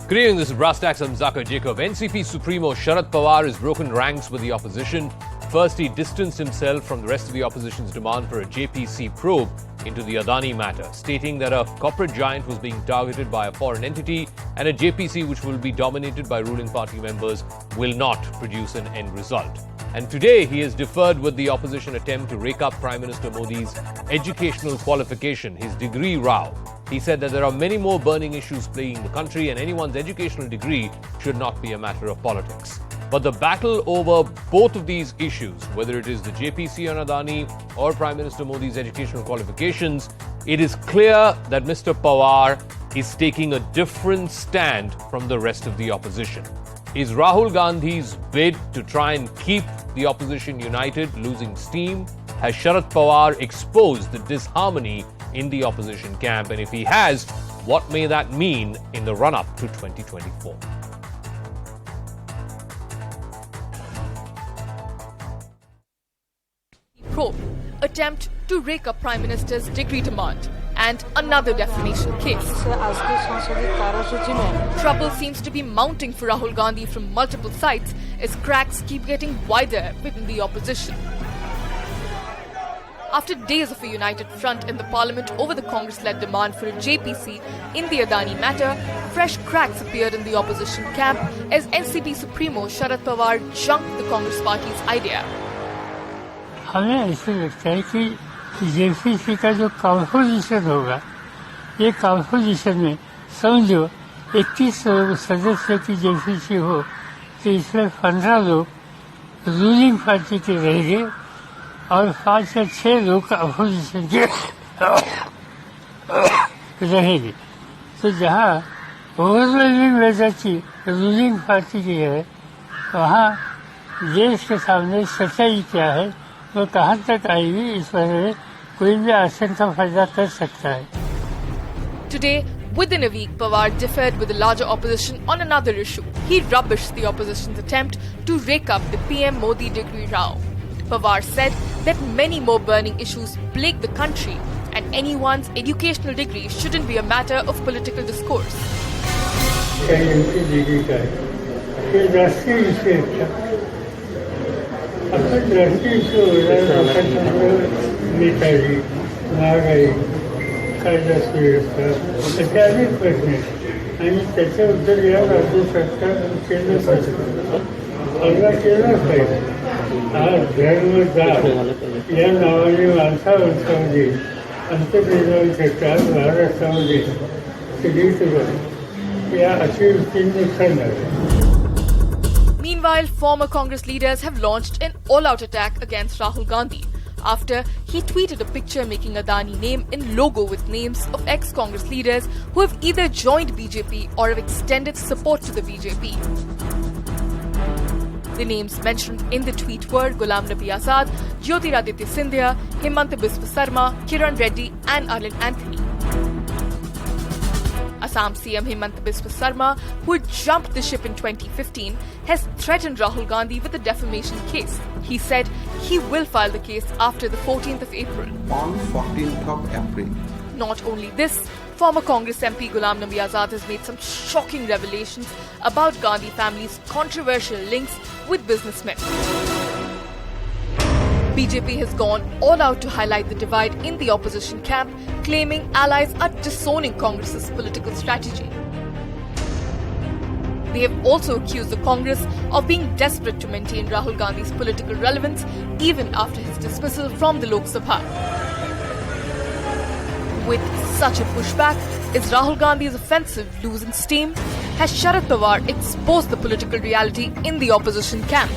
Good evening, this is Brass Tacks. I'm Zakir Jacob. NCP Supremo Sharad Pawar has broken ranks with the opposition. First, he distanced himself from the rest of the opposition's demand for a JPC probe into the Adani matter, stating that a corporate giant was being targeted by a foreign entity and a JPC which will be dominated by ruling party members will not produce an end result. And today, he has deferred with the opposition attempt to rake up Prime Minister Modi's educational qualification, his degree row. He said that there are many more burning issues plaguing the country and anyone's educational degree should not be a matter of politics. But the battle over both of these issues, whether it is the JPC on Adani or Prime Minister Modi's educational qualifications, it is clear that Mr. Pawar is taking a different stand from the rest of the opposition. Is Rahul Gandhi's bid to try and keep the opposition united losing steam? Has Sharad Pawar exposed the disharmony in the opposition camp? And if he has, what may that mean in the run-up to 2024? Probe, attempt to rake up Prime Minister's degree demand, and another defamation case. Trouble seems to be mounting for Rahul Gandhi from multiple sides as cracks keep getting wider within the opposition. After days of a united front in the parliament over the Congress-led demand for a JPC in the Adani matter, fresh cracks appeared in the opposition camp as NCP Supremo Sharad Pawar junked the Congress party's idea. हमें ऐसे लगता है कि JPC का जो composition होगा, ये composition में समझो 31 सदस्य की जेपीसी हो तो इसमें 15 लोग रूलिंग पार्टी के रहेंगे और 5 या 6 लोग अपोजिशन के रहेंगे। तो जहाँ ओवरवेलमिंग मेजॉरिटी रूलिंग पार्टी की है, वहाँ देश के सामने सच्चाई क्या है, वो कहाँ तक आएगी, इस बारे में कोई भी आशंका पैदा कर सकता है। Today, within a week, Pawar differed with the larger opposition on another issue. He rubbished the opposition's attempt to rake up the PM Modi degree row. Pawar said that many more burning issues plague the country and anyone's educational degree shouldn't be a matter of political discourse. Netaji महागाई कायदा सुव्यवस्था असे अनेक प्रश्न आहेत आणि त्याचं उत्तर या राज्य सरकार केलं पाहिजे, अगदी केलंच पाहिजे. हा धर्म जात या नावाने माणसामध्ये अंतर्निर्माण क्षेत्रात महाराष्ट्रामध्ये सगळीकडे या अशी वृत्तीने करणार. Meanwhile, former Congress leaders have launched an all-out attack against Rahul Gandhi after he tweeted a picture making Adani name in logo with names of ex-Congress leaders who have either joined BJP or have extended support to the BJP. The names mentioned in the tweet were Ghulam Nabi Azad, Jyotiraditya Scindia, Himanta Biswa Sarma, Kiran Reddy and Arlen Anthony. Assam CM Himanta Biswa Sarma, who had jumped the ship in 2015, has threatened Rahul Gandhi with a defamation case. He said he will file the case after the 14th of April. On 14th of April. Not only this, former Congress MP Ghulam Nabi Azad has made some shocking revelations about Gandhi family's controversial links with businessmen. BJP has gone all out to highlight the divide in the opposition camp, claiming allies are disowning Congress's political strategy. They have also accused the Congress of being desperate to maintain Rahul Gandhi's political relevance even after his dismissal from the Lok Sabha. With such a pushback, is Rahul Gandhi's offensive losing steam? Has Sharad Pawar exposed the political reality in the opposition camp?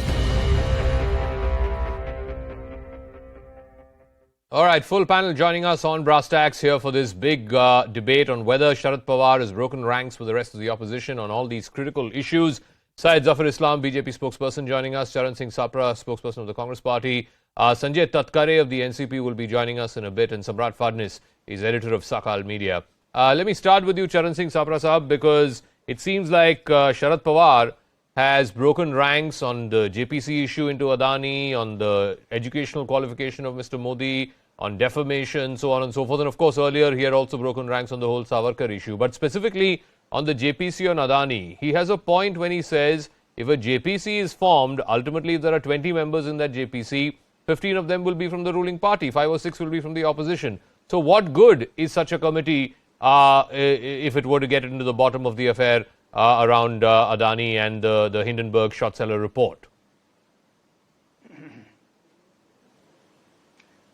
All right, full panel joining us on Brass Tacks here for this big debate on whether Sharad Pawar has broken ranks with the rest of the opposition on all these critical issues. Syed Zafar Islam, BJP spokesperson, joining us. Charan Singh Sapra, spokesperson of the Congress Party. Sanjay Tatkare of the NCP will be joining us in a bit. And Samrat Fadnis is editor of Sakal Media. Let me start with you, Charan Singh Sapra Sahab, because it seems like Sharad Pawar has broken ranks on the JPC issue into Adani, on the educational qualification of Mr. Modi, on defamation, so on and so forth. And of course, earlier he had also broken ranks on the whole Savarkar issue. But specifically on the JPC on Adani. He has a point when he says if a JPC is formed, ultimately if there are 20 members in that JPC, 15 of them will be from the ruling party, 5 or 6 will be from the opposition. So what good is such a committee if it were to get into the bottom of the affair around Adani and the Hindenburg short seller report?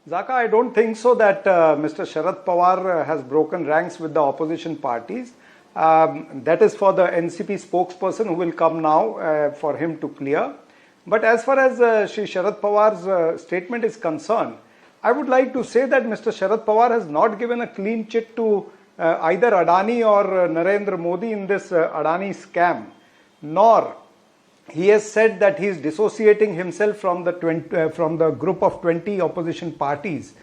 Zaka, I don't think so that Mr. Sharad Pawar has broken ranks with the opposition parties. That is for the NCP spokesperson who will come now for him to clear. But as far as Shri Sharad Pawar's statement is concerned, I would like to say that Mr. Sharad Pawar has not given a clean chit to either Adani or Narendra Modi in this Adani scam, nor he has said that he is dissociating himself from the group of 20 opposition parties.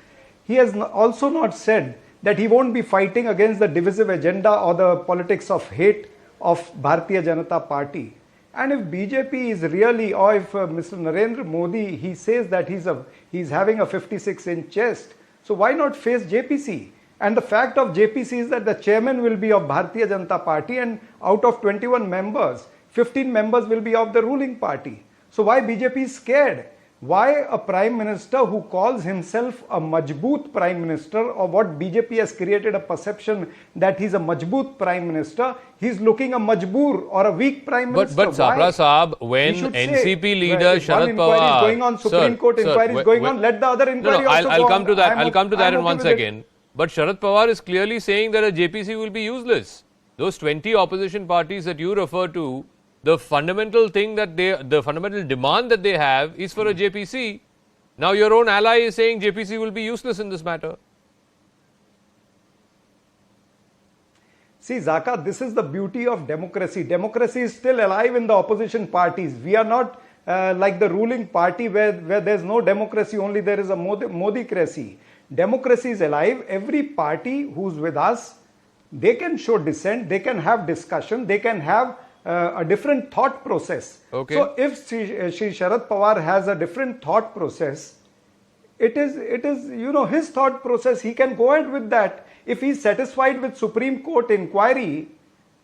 He has also not said that he won't be fighting against the divisive agenda or the politics of hate of Bharatiya Janata Party. And if BJP is really, or if Mr. Narendra Modi, he says that he's having a 56-inch chest, so why not face JPC? And the fact of JPC is that the chairman will be of Bharatiya Janata Party, and out of 21 members, 15 members will be of the ruling party. So why BJP is scared? Why a prime minister who calls himself a majboot prime minister, or what BJP has created a perception that he's a majboot prime minister, he's looking a majboor or a weak prime minister. But Sabra Saab, when NCP leader Sharad Pawar is going on, Supreme Court inquiry is going on, let the other inquiry also I'll go come on. to that. I'll come to that in okay 1 second. But Sharad Pawar is clearly saying that a JPC will be useless. Those 20 opposition parties that you refer to, the fundamental thing that the fundamental demand that they have is for a JPC. Now your own ally is saying JPC will be useless in this matter. See, Zaka, this is the beauty of democracy. Democracy is still alive in the opposition parties. We are not like the ruling party where there's no democracy, only there is a Modi-cracy. Democracy is alive. Every party who's with us, they can show dissent, they can have discussion, they can have a different thought process. Okay. So if Shri Sharad Pawar has a different thought process, it is his thought process. He can go ahead with that. If he's satisfied with Supreme Court inquiry,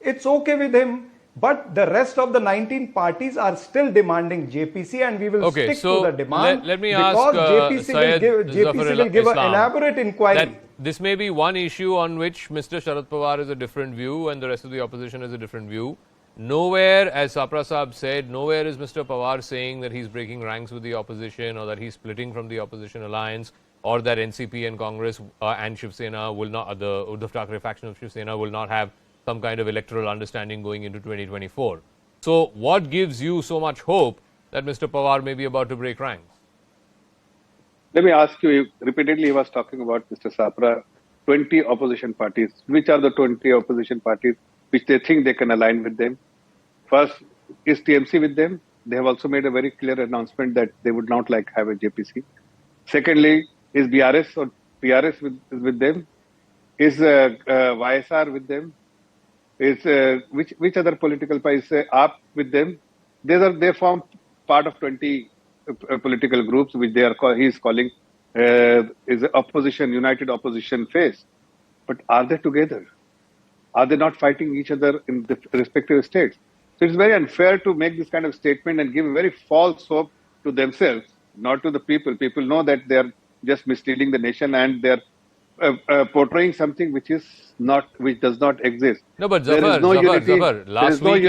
it's okay with him. But the rest of the 19 parties are still demanding JPC, and we will stick to the demand. Let me because ask JPC will give an elaborate inquiry. That this may be one issue on which Mr. Sharad Pawar has a different view and the rest of the opposition has a different view. Nowhere, as Sapra Saab said, nowhere is Mr. Pawar saying that he's breaking ranks with the opposition or that he's splitting from the opposition alliance or that NCP and Congress and Shiv Sena will not, the Uddhav Thackeray faction of Shiv Sena will not have some kind of electoral understanding going into 2024. So what gives you so much hope that Mr. Pawar may be about to break ranks? Let me ask you, repeatedly he was talking about, Mr. Sapra, 20 opposition parties. Which are the 20 opposition parties which they think they can align with them? First, is TMC with them? They have also made a very clear announcement that they would not like have a JPC. Secondly, is BRS or PRS with them? Is YSR with them? Is which other political parties? AAP with them? They form part of 20 political groups which he is calling is opposition, united opposition face. But are they together? Are they not fighting each other in the respective states? So it's very unfair to make this kind of statement and give a very false hope to themselves, not to the people. People know that they are just misleading the nation and they are portraying something which does not exist. No, but Zafar, last week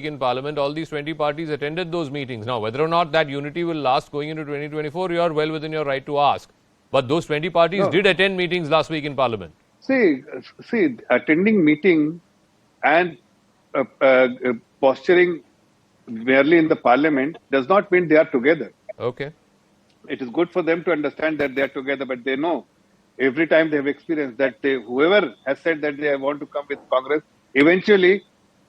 in Parliament, all these 20 parties attended those meetings. Now, whether or not that unity will last going into 2024, you are well within your right to ask. But those 20 parties did attend meetings last week in Parliament. See, attending meeting and posturing merely in the Parliament does not mean they are together. Okay. It is good for them to understand that they are together, but they know every time they have experienced that whoever has said that they want to come with Congress, eventually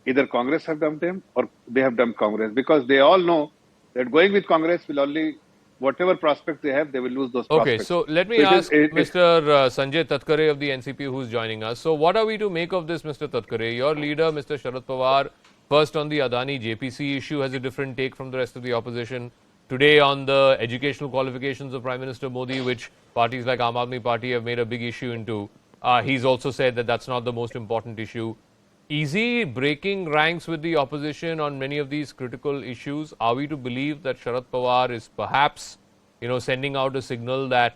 either Congress have dumped them or they have dumped Congress, because they all know that going with Congress will only, whatever prospects they have, they will lose those prospects. Okay, so let me ask Mr. Sanjay Tatkare of the NCP who's joining us. So what are we to make of this, Mr. Tatkare? Your leader, Mr. Sharad Pawar, first on the Adani JPC issue has a different take from the rest of the opposition. Today on the educational qualifications of Prime Minister Modi, which parties like Aam Aadmi Party have made a big issue into, he's also said that that's not the most important issue. Is he breaking ranks with the opposition on many of these critical issues? Are we to believe that Sharad Pawar is perhaps, sending out a signal that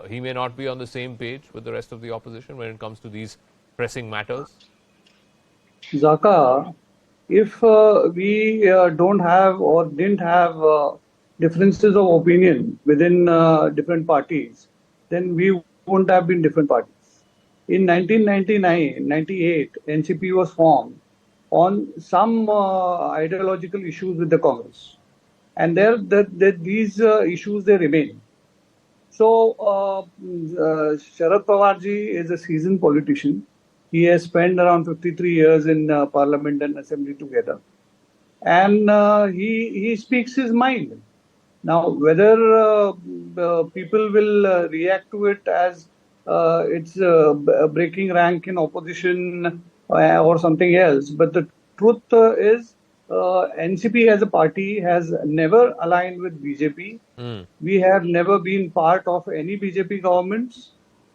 he may not be on the same page with the rest of the opposition when it comes to these pressing matters? Zaka, if we don't have or didn't have differences of opinion within different parties, then we wouldn't have been different parties. In 1999-98, NCP was formed on some ideological issues with the Congress. And these issues, they remain. So, Sharad Pawar ji is a seasoned politician. He has spent around 53 years in Parliament and Assembly together. And he speaks his mind. Now, whether people will react to it as it's breaking rank in opposition or something else, but the truth is NCP as a party has never aligned with BJP. We have never been part of any BJP governments.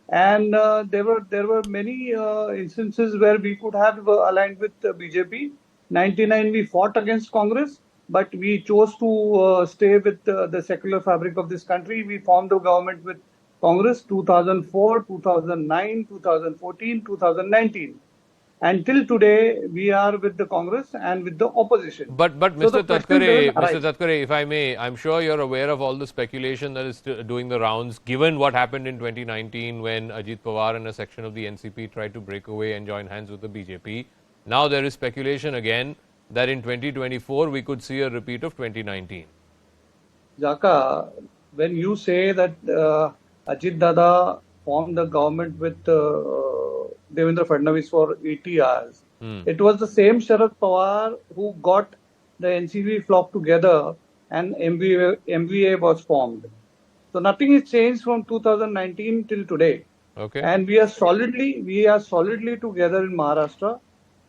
And there were many instances where we could have aligned with BJP. 99 we fought against Congress, but we chose to stay with the secular fabric of this country. We formed a government with Congress 2004, 2009, 2014, 2019. Until today, we are with the Congress and with the opposition. But Mr. Tatkare, if I may, I'm sure you're aware of all the speculation that is doing the rounds, given what happened in 2019 when Ajit Pawar and a section of the NCP tried to break away and join hands with the BJP. Now there is speculation again that in 2024 we could see a repeat of 2019. Jaka, when you say that Ajit Dada formed the government with Devendra Fadnavis for 80 hours. It was the same Sharad Pawar who got the NCP flock together and MVA was formed. So nothing has changed from 2019 till today. Okay. And we are solidly together in Maharashtra.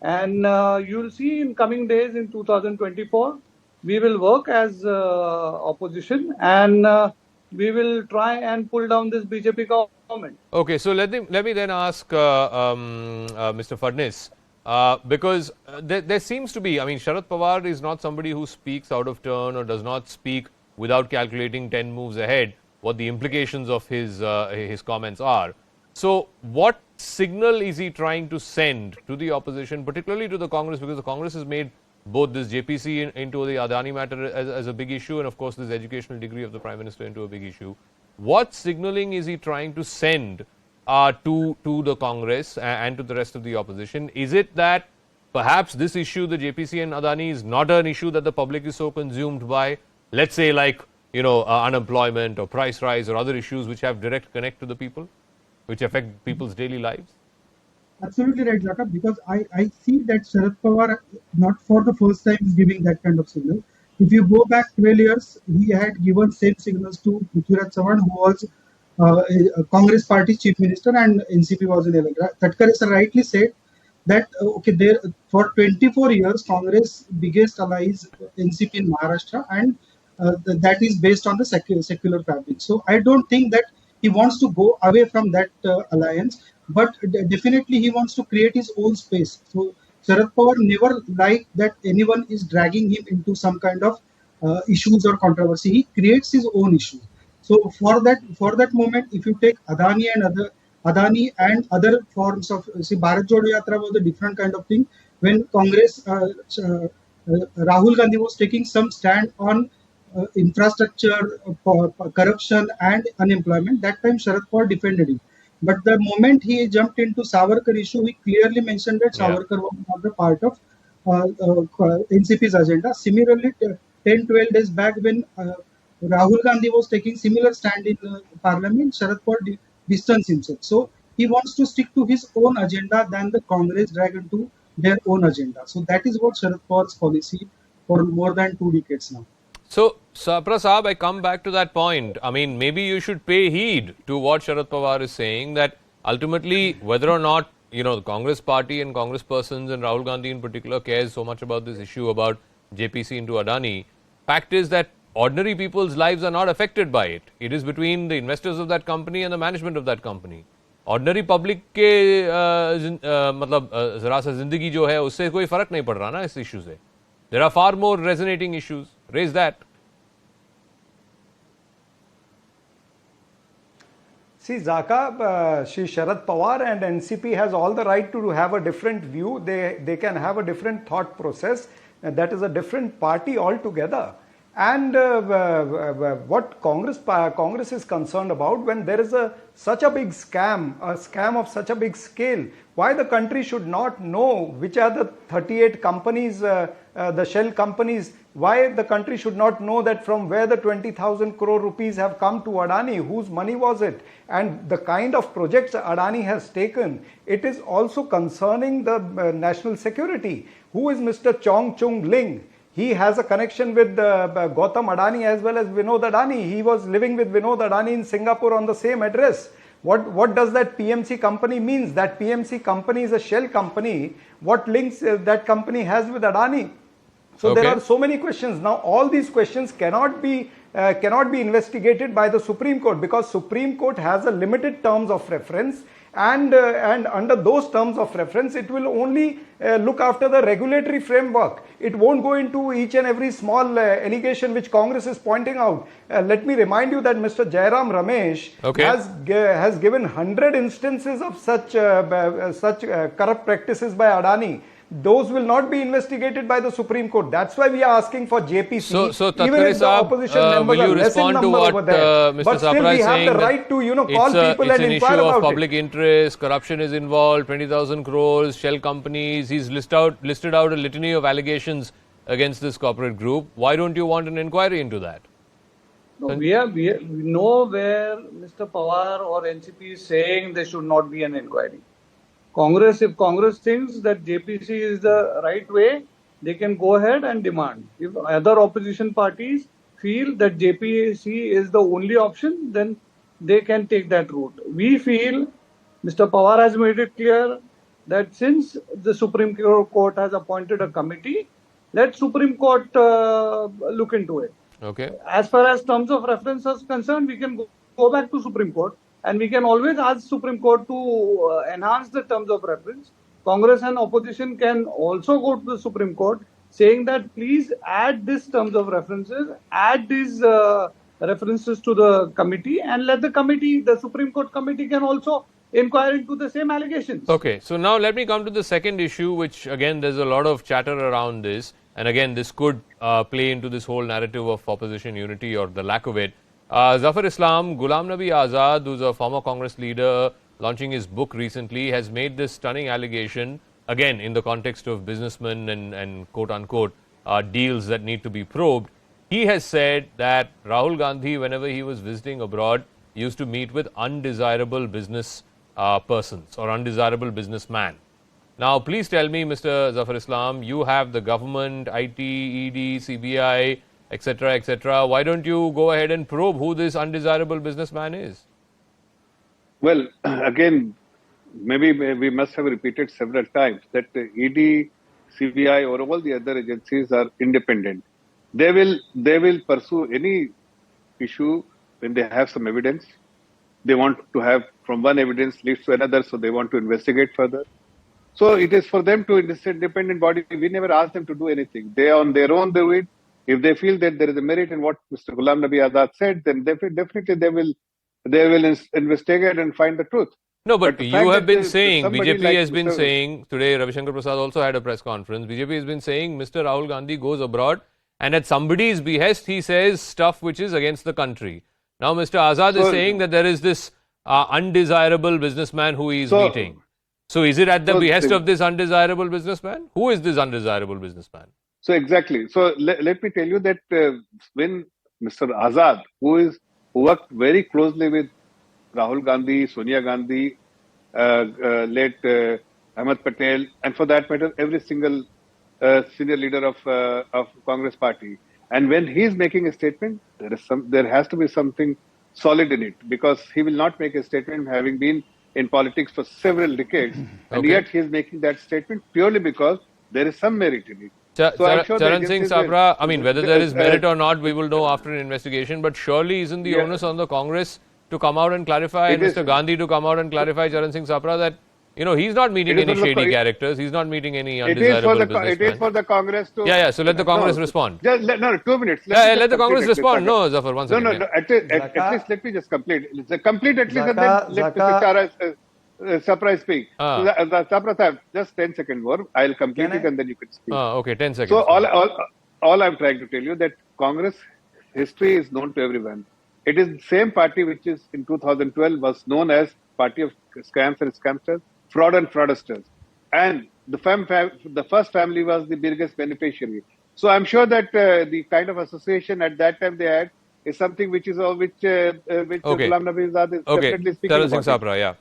And you'll see in coming days in 2024, we will work as opposition and we will try and pull down this BJP government. Okay, so let me then ask Mr. Fadnis, because there seems to be, Sharad Pawar is not somebody who speaks out of turn or does not speak without calculating 10 moves ahead what the implications of his comments are. So what signal is he trying to send to the opposition, particularly to the Congress, because the Congress has made both this JPC into the Adani matter as a big issue and of course this educational degree of the Prime Minister into a big issue. What signaling is he trying to send to the Congress and to the rest of the opposition? Is it that perhaps this issue, the JPC and Adani, is not an issue that the public is so consumed by, let's say like, unemployment or price rise or other issues which have direct connect to the people, which affect people's daily lives? Absolutely right, Jaka, because I see that Sharad Pawar, not for the first time, is giving that kind of signal. If you go back 12 years, he had given same signals to Prithviraj Chavan, who was a Congress Party Chief Minister and NCP was in election. Tatkare sir rightly said that, there for 24 years, Congress biggest ally is NCP in Maharashtra and that is based on the secular fabric. So I don't think that he wants to go away from that alliance, but definitely he wants to create his own space. So Sharad Pawar never liked that anyone is dragging him into some kind of issues or controversy. He creates his own issue. So for that moment, if you take Adani and other forms of, Bharat Jodo Yatra was a different kind of thing. When Congress, Rahul Gandhi was taking some stand on infrastructure, corruption and unemployment, that time Sharad Pawar defended him. But the moment he jumped into Savarkar issue, he clearly mentioned that Savarkar was not the part of NCP's agenda. Similarly, 10-12 days back when Rahul Gandhi was taking similar stand in Parliament, Sharad Pawar distanced himself. So he wants to stick to his own agenda than the Congress drag into their own agenda. So that is what Sharad Pawar's policy for more than 2 decades now. So, Sapra Saab, I come back to that point. Maybe you should pay heed to what Sharad Pawar is saying, that ultimately, whether or not, the Congress party and Congress persons and Rahul Gandhi in particular cares so much about this issue about JPC into Adani, fact is that ordinary people's lives are not affected by it. It is between the investors of that company and the management of that company. Ordinary public के मतलब जरा सा जिंदगी जो है उससे कोई फर्क नहीं पड़ रहा ना इस इशू से. There are far more resonating issues. Raise that. See, Zaka, Shri Sharad Pawar and NCP has all the right to have a different view. They can have a different thought process. That is a different party altogether. And what Congress is concerned about, when there is such a big scam, a scam of such a big scale, why the country should not know which are the 38 companies, the shell companies, why the country should not know that from where the 20,000 crore rupees have come to Adani, whose money was it, and the kind of projects Adani has taken. It is also concerning the national security. Who is Mr. Chong Chung Ling? He has a connection with Gautam Adani as well as Vinod Adani. He was living with Vinod Adani in Singapore on the same address. What does that PMC company means? That PMC company is a shell company. What links that company has with Adani? So there are so many questions. Now all these questions cannot be investigated by the Supreme Court, because Supreme Court has a limited terms of reference, and under those terms of reference it will only look after the regulatory framework. It won't go into each and every small allegation which Congress is pointing out. Let me remind you that Mr. Jairam Ramesh has given 100 instances of such corrupt practices by Adani. Those will not be investigated by the Supreme Court. That's why we are asking for JPC. So even if the opposition members will you are less in respond to number what over there, Mr. but still Sapra we is have saying the right to call people and inquire about it. It's an issue of public interest, corruption is involved, 20,000 crores, shell companies. He's listed out a litany of allegations against this corporate group. Why don't you want an inquiry into that? No, we know where Mr. Pawar or NCP is saying there should not be an inquiry. If Congress thinks that JPC is the right way, they can go ahead and demand. If other opposition parties feel that JPC is the only option, then they can take that route. We feel Mr. Pawar has made it clear that since the Supreme Court has appointed a committee, let Supreme Court look into it. Okay. As far as terms of reference is concerned, we can go back to Supreme Court. And we can always ask Supreme Court to enhance the terms of reference. Congress and opposition can also go to the Supreme Court saying that please add these terms of references, add these references to the committee, and let the Supreme Court committee can also inquire into the same allegations. Okay, so now let me come to the second issue, which again there's a lot of chatter around this, and again this could play into this whole narrative of opposition unity or the lack of it. Zafar Islam, Ghulam Nabi Azad, who's a former Congress leader, launching his book recently, has made this stunning allegation, again in the context of businessmen and quote-unquote deals that need to be probed. He has said that Rahul Gandhi, whenever he was visiting abroad, used to meet with undesirable business persons or undesirable businessman. Now, please tell me, Mr. Zafar Islam, you have the government, IT, ED, CBI, etc., etc. Why don't you go ahead and probe who this undesirable businessman is? Well, again, maybe we must have repeated several times that the ED, CBI, or all the other agencies are independent. They will pursue any issue when they have some evidence. They want to have from one evidence leads to another, so they want to investigate further. So it is for them to independent body. We never ask them to do anything. They on their own do it. If they feel that there is a merit in what Mr. Ghulam Nabi Azad said, then definitely they will investigate and find the truth. No, but you have been saying, BJP like has been saying, today Ravi Shankar Prasad also had a press conference, BJP has been saying Mr. Rahul Gandhi goes abroad and at somebody's behest he says stuff which is against the country. Now Mr. Azad is saying that there is this undesirable businessman who he is meeting. So is it at the behest of this undesirable businessman? Who is this undesirable businessman? So exactly. So let me tell you that when Mr. Azad, who worked very closely with Rahul Gandhi, Sonia Gandhi, late Ahmed Patel, and for that matter, every single senior leader of Congress Party, and when he is making a statement, there has to be something solid in it, because he will not make a statement having been in politics for several decades, and yet he is making that statement purely because there is some merit in it. Charan Singh Sabra, I mean, whether there is merit or not, we will know after an investigation. But surely isn't the onus on the Congress to come out and clarify, and It is- Mr. Gandhi to come out and clarify, Charan Singh Sapra, that he's not meeting It is any for the shady co- characters. He's not meeting any It is undesirable for the businessmen. it is for the Congress to. Yeah. So let the Congress respond. No, 2 minutes. Yeah, me let the just Congress complete it, respond. Mr. No, Zafar, one No, second. no. At least let me just complete. Complete at least, and Zaka- then let Zaka- Mr. Sapra speak. Ah. So the Sapra Sahib, just 10 seconds more. I'll complete Can it I- and then you can speak. Okay, 10 seconds. So all I'm trying to tell you that Congress history is known to everyone. It is the same party which is in 2012 was known as Party of Scams and Scamsters, Fraud and Fraudsters, and the first family was the biggest beneficiary. So I'm sure that the kind of association at that time they had is something which is which Okay. Ghulam Nabi Azad is Okay, definitely speaking Charan Singh about. Sapra, yeah.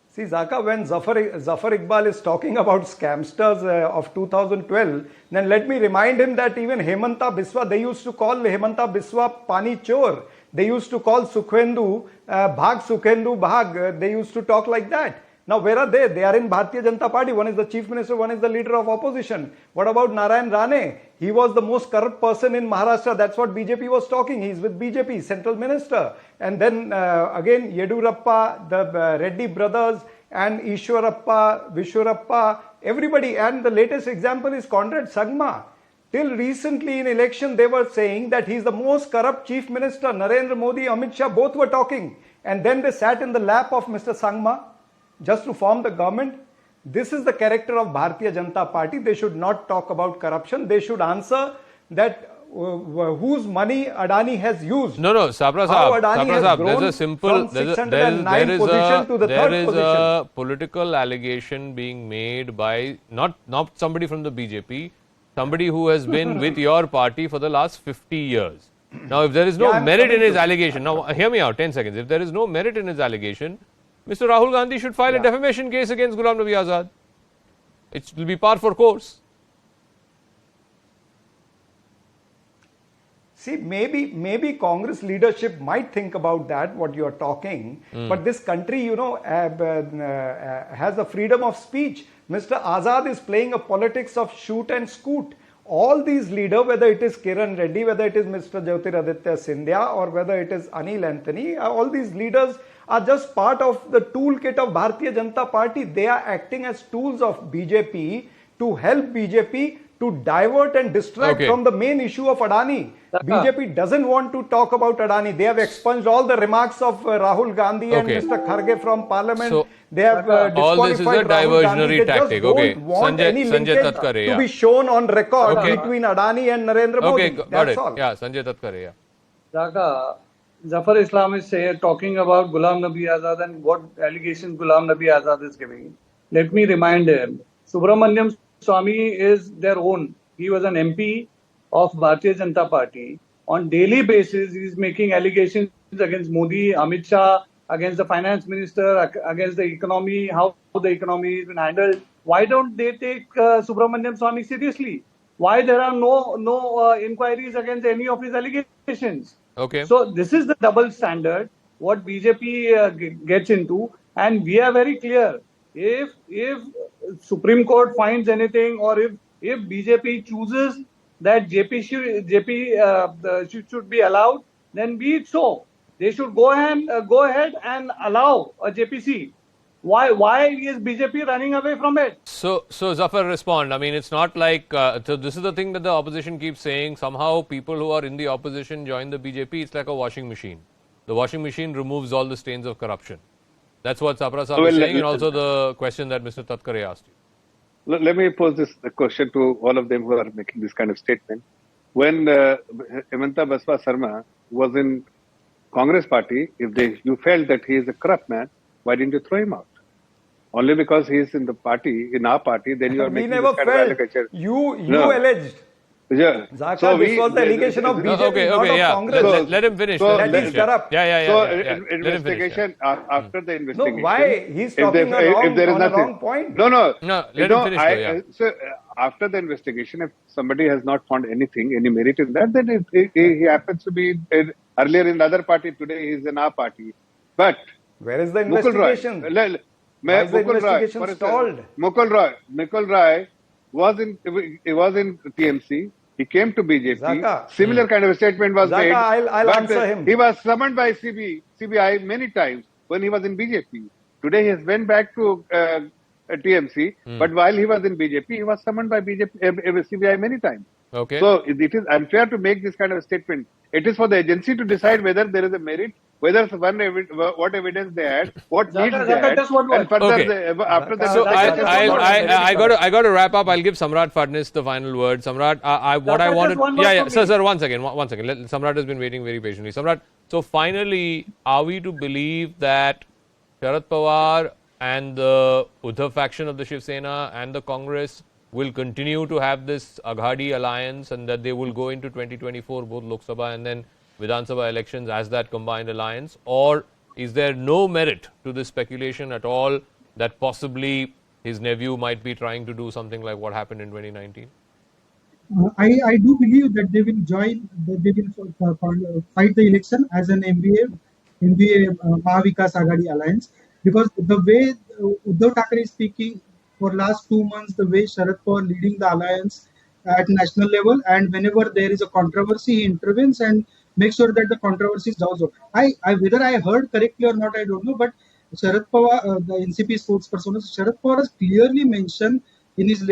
See, Zaka, when Zafar Iqbal is talking about scamsters of 2012, then let me remind him that even Hemanta Biswa, they used to call Hemanta Biswa Pani Chor. They used to call Sukhendu Bhag. They used to talk like that. Now, where are they? They are in Bharatiya Janata Party. One is the chief minister, one is the leader of opposition. What about Narayan Rane? He was the most corrupt person in Maharashtra. That's what BJP was talking. He's with BJP, central minister. And then again, Yedurappa, the Reddy brothers, and Ishwarappa, Vishwarappa, everybody. And the latest example is Conrad Sangma. Till recently in election, they were saying that he's the most corrupt chief minister. Narendra Modi, Amit Shah, both were talking. And then they sat in the lap of Mr. Sangma just to form the government. This is the character of Bharatiya Janata Party. They should not talk about corruption. They should answer that whose money Adani has used. No, Sapra How Sahib, Adani has there's grown a simple, from 609 position to the there third is position. a political allegation being made by not somebody from the BJP, somebody who has been with your party for the last 50 years. Now, if there is no Yeah, I'm merit in coming his to- allegation, now hear me out, 10 seconds. If there is no merit in his allegation, Mr. Rahul Gandhi should file a defamation case against Ghulam Nabi Azad. It will be par for course. See, maybe Congress leadership might think about that, what you are talking. But this country, has a freedom of speech. Mr. Azad is playing a politics of shoot and scoot. All these leaders, whether it is Kiran Reddy, whether it is Mr. Jyotiraditya Scindia, or whether it is Anil Anthony, all these leaders are just part of the toolkit of Bharatiya Janata Party. They are acting as tools of BJP to help BJP to divert and distract from the main issue of Adani. BJP doesn't want to talk about Adani. They have expunged all the remarks of Rahul Gandhi and Mr. Kharge from parliament. So, they have all this is a disqualified Rahul Gandhi. diversionary They tactic. just Okay. don't want any Sanjay linkage Tatkare, to yeah. be shown on record Okay. between Adani and Narendra Modi. Okay, got That's it. all. Yeah, Sanjay Tatkare, yeah. Zaka, Zafar Islam is talking about Ghulam Nabi Azad and what allegations Ghulam Nabi Azad is giving. Let me remind him, Subramaniam Swamy is their own. He was an MP of Bharatiya Janata Party. On daily basis, he is making allegations against Modi, Amit Shah, against the finance minister, against the economy, how the economy has been handled. Why don't they take Subramaniam Swamy seriously? Why there are no inquiries against any of his allegations? Okay. So this is the double standard what BJP gets into, and we are very clear. If Supreme Court finds anything, or if BJP chooses that JP should be allowed, then be it so. They should go ahead and allow a JPC. Why is BJP running away from it? So Zafar, respond. I mean, it's not like, so this is the thing that the opposition keeps saying. Somehow people who are in the opposition join the BJP. It's like a washing machine. The washing machine removes all the stains of corruption. That's what Sapra Sahib is saying, and also the question that Mr. Tatkare asked you. Let me pose this question to all of them who are making this kind of statement. When Hemanta Biswa Sarma was in Congress party, if you felt that he is a corrupt man, why didn't you throw him out? Only because he is in the party, in our party, then you are We making never this kind of felt. allegation. You No. alleged. Yeah. Zaka, this was the allegation of BJP, Okay, not of yeah. Congress. Let him finish. So let him that finish, is corrupt. Yeah. So Let him finish, yeah. investigation after the investigation. No, why? He's if talking they- on if there is a nothing- wrong point. No. No, let him finish though, yeah. So after the investigation, if somebody has not found anything, any merit in that, then he happens to be earlier in the other party. Today he is in our party. But Where is the Mukul Roy, investigation? Why is the Mukul Roy, investigation for instance, stalled? Mukul Roy was in TMC. He came to BJP. Zaka. Similar kind of a statement was Zaka, made. I'll but answer him. He was summoned by CBI many times when he was in BJP. Today he has went back to TMC, but while he was in BJP, he was summoned by CBI many times. Okay. So it is unfair to make this kind of a statement. It is for the agency to decide whether there is a merit, whether what evidence they had, what needs they had, and further Okay. after that. So I got to wrap up. I'll give Samrat Fadnis the final word. Samrat, what I wanted, sir, one second. Samrat has been waiting very patiently. Samrat, so finally, are we to believe that Sharad Pawar and the Uddhav faction of the Shiv Sena and the Congress will continue to have this Aghadi alliance, and that they will go into 2024, both Lok Sabha and then Vidhan Sabha elections as that combined alliance? Or is there no merit to this speculation at all that possibly his nephew might be trying to do something like what happened in 2019? I do believe that they will join, that they will fight the election as an MBA Mahavikas Aghadi alliance, because the way Uddhav Thackeray is speaking for last 2 months, the way Sharad Pawar leading the alliance at national level, and whenever there is a controversy, he intervenes and makes sure that the controversy is doused out. Whether I heard correctly or not, I don't know, but Sharad Pawar, the NCP spokesperson, Sharad Pawar has clearly mentioned in his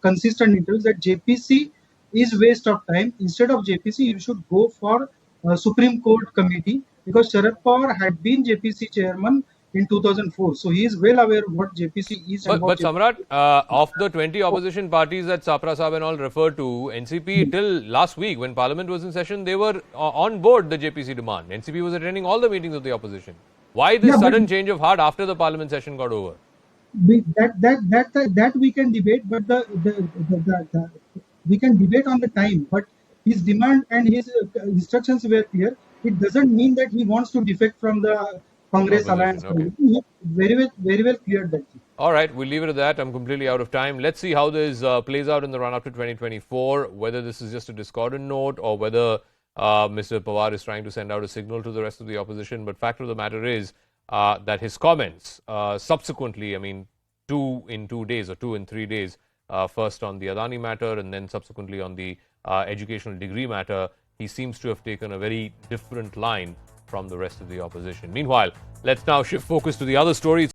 consistent interviews that JPC is waste of time. Instead of JPC, you should go for Supreme Court committee, because Sharad Pawar had been JPC chairman in 2004. So he is well aware of what JPC is. But Samrat, of the 20 opposition parties that Sapra Saab and all referred to, NCP till last week when Parliament was in session, they were on board the JPC demand. NCP was attending all the meetings of the opposition. Why this sudden change of heart after the Parliament session got over? That we can debate, but we can debate on the time. But his demand and his instructions were clear. It doesn't mean that he wants to defect from the Congress alliance. Okay. He very well cleared that. All right, we'll leave it at that. I'm completely out of time. Let's see how this plays out in the run up to 2024, whether this is just a discordant note or whether Mr. Pawar is trying to send out a signal to the rest of the opposition. But fact of the matter is that his comments subsequently, I mean, 2 in 2 days or 2 in 3 days, first on the Adani matter and then subsequently on the educational degree matter, he seems to have taken a very different line from the rest of the opposition. Meanwhile, let's now shift focus to the other stories.